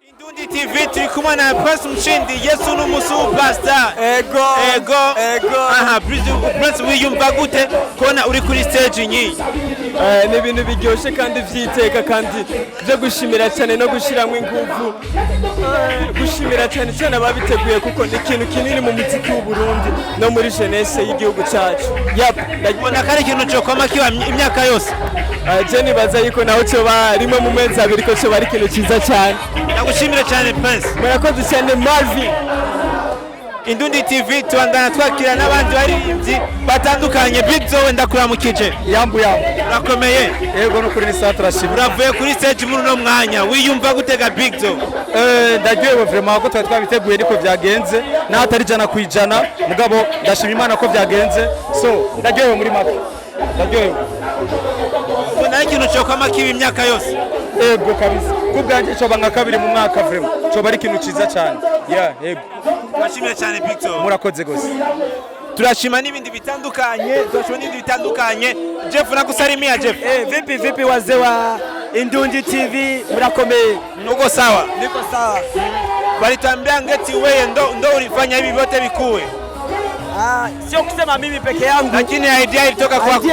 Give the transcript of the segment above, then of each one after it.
Indundi TV turi kumwe na Prince Mshindi Yesu n'umusupasta ego aha Prince wiyumva gute kona uri kuri stage nyi ni ibintu biryoshye kandi vyiteka kandi byo gushimira cyane no gushiramwe ingufu gushimira cyane cyane ababiteguye kuko ni ikintu kinini mu muziki w'u Burundi no muri jeunesse y'igihugu cyacu ndabona kari ikintu cyo koma kiba imyaka yose je nibaza yuko naho cyo rimwe mu mezi abiri ko cyo bari ikintu cyiza cyane ndagushimira cyane Prince murakoze cyane Marvin. Indundi TV tuandana twakira n'abandi baririmbyi batandukanye. Big Zo wenda kuramukije yambu rakomeye yego no kuri ni satrashimira uravuye kuri stage muri no mwanya wiyumva gutega Big Zo ndagiye vraiment ko twabiteguye niko byagenze n'atari jana kwijana mugabo ndashima Imana ko byagenze so ndagiye muri make ndagiye bona ikintu cyo kama kiba imyaka yose yego kabisa kubwanje cyo banga kabiri mu mwaka vraiment cyo bari ikintu ciza cyane yego bashimye cyane Big Zo murakoze gose turashima n'ibindi bitandukanye Jeff nakusalimia Jeff vipi wazee wa Indundi TV murakomeye nuko sawa niko sawa walitambia ngeti wewe ndo ulifanya hivi vyote vikuwe sio kusema mimi peke yangu lakini idea ilitoka kwako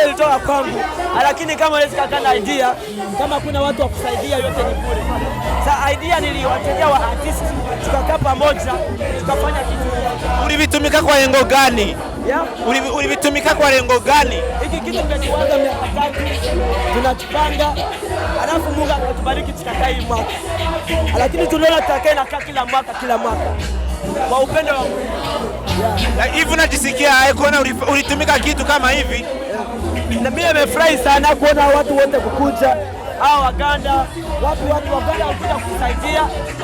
kwangu lakini kama unaweza kukana idea kama kuna watu wa kusaidia yote ni bure sasa idea niliwatetea wa artist tukakaa pamoja tukafanya kitu ulivitumika kwa lengo gani ulivitumika kwa lengo gani hiki kitu tumekiwaza miaka 3 tunakipanga alafu Mungu akatubariki tukakaa hii mwaka lakini tunaona tutakaa na kila mwaka kwa upendo wa Mungu hivi unajisikia kuona ulitumika kitu kama hivi na mimi nimefurahi sana kuona watu wote kukuja hao Waganda watu Waganda wakuja kusaidia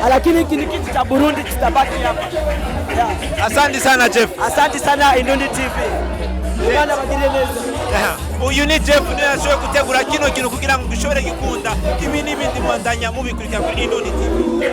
lakini hiki ni kitu cha Burundi kitabaki hapa asante sana Jeff asante sana Indundi TV Uganda bagire neza uyu ni Jeff niwe ashoboye gutegura kino kintu kugira ngo gishobore gikunda ibi n'ibindi mwandanya mubikurikira kuri Indundi TV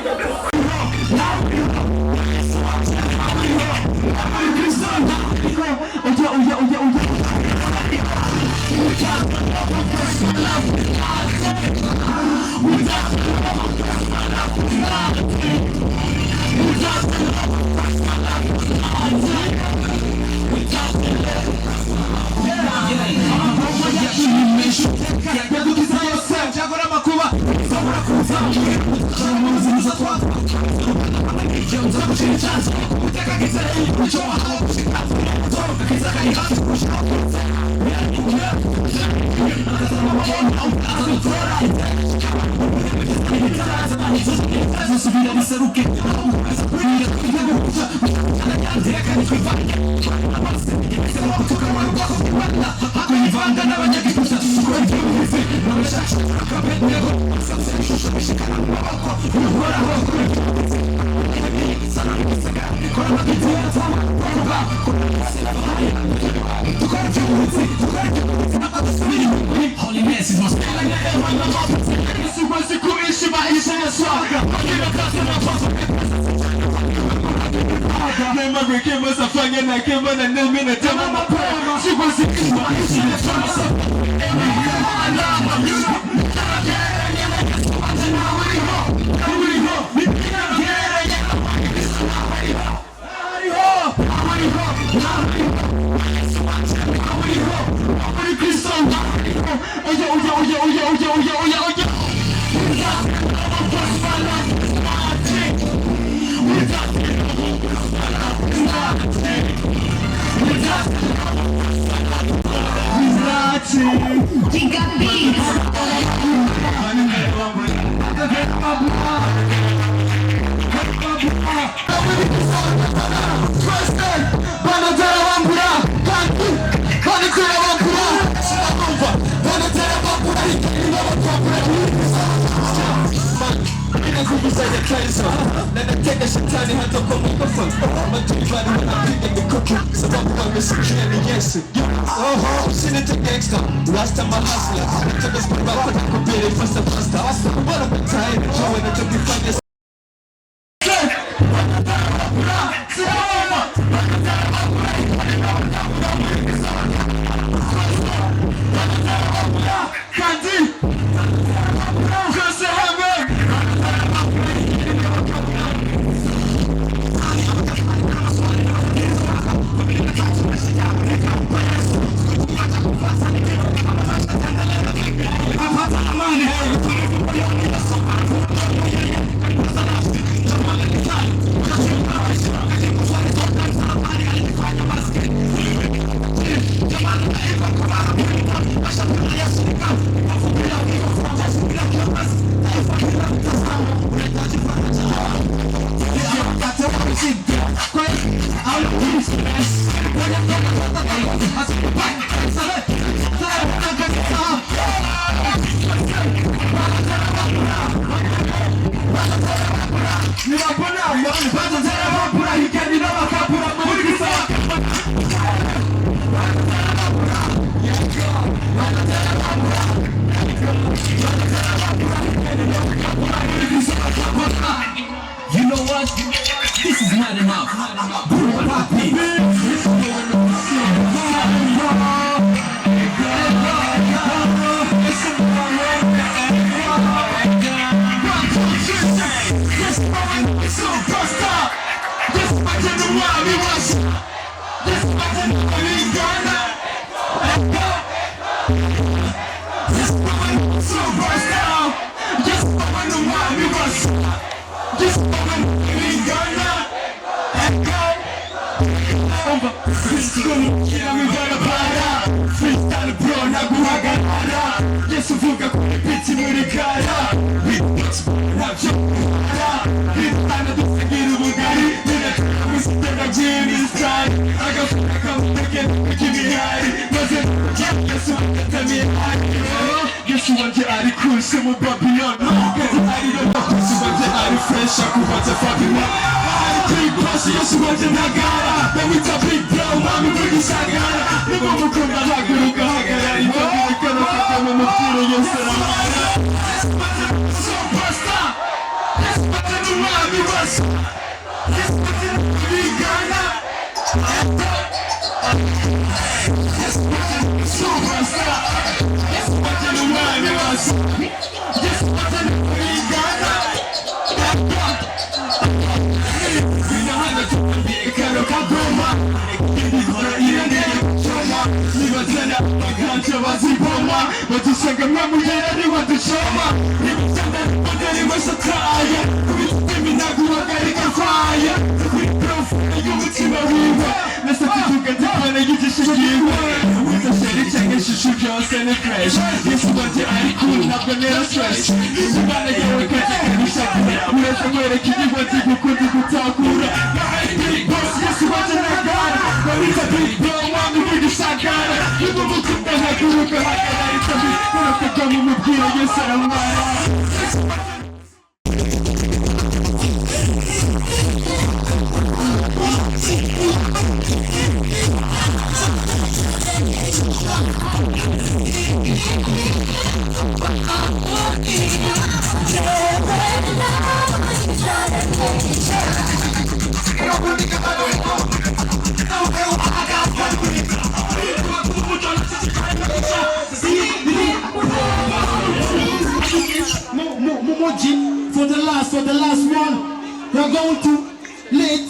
You know what? This is not enough. Partie. For the last one, we're going to let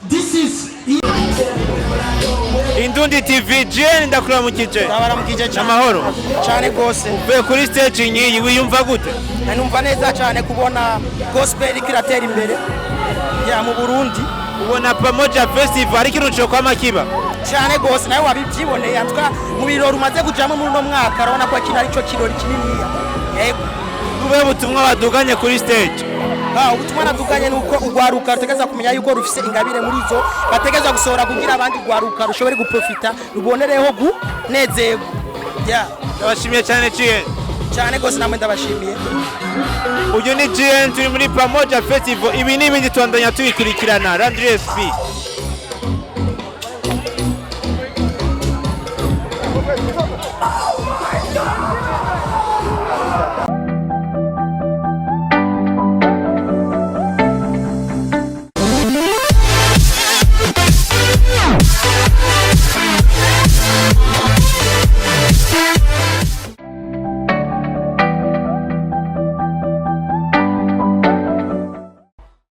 this is Indundi TV Jane ndakura mu kice. Amahoro cyane gose. Uvuye kuri stage nyiyi wiyumva gute? Numva neza cyane kubona gospel ikiratera imbere ya mu Burundi ubona Pamoja Festival ari ikintu cyo kwama kiba cyane gose nawe wabibyiboneye atwa mu birori umaze kujamo muri no mwaka urabona ko kino ari cyo kirori kinini yego ube butumwa baduganye kuri stage ubutumwa naduganye nuko ugwaruka rutegeza kumenya yuko rufise ingabire muri zo bategeza gusohora kugira abandi gwaruka rushobore guprofita rubonereho gunezego ndabashimiye cyane gose namwe ndabashimiye uyu ni GN turi muri Pamoja Festival ibi n'ibindi twandanya tubikurikirana Landry SP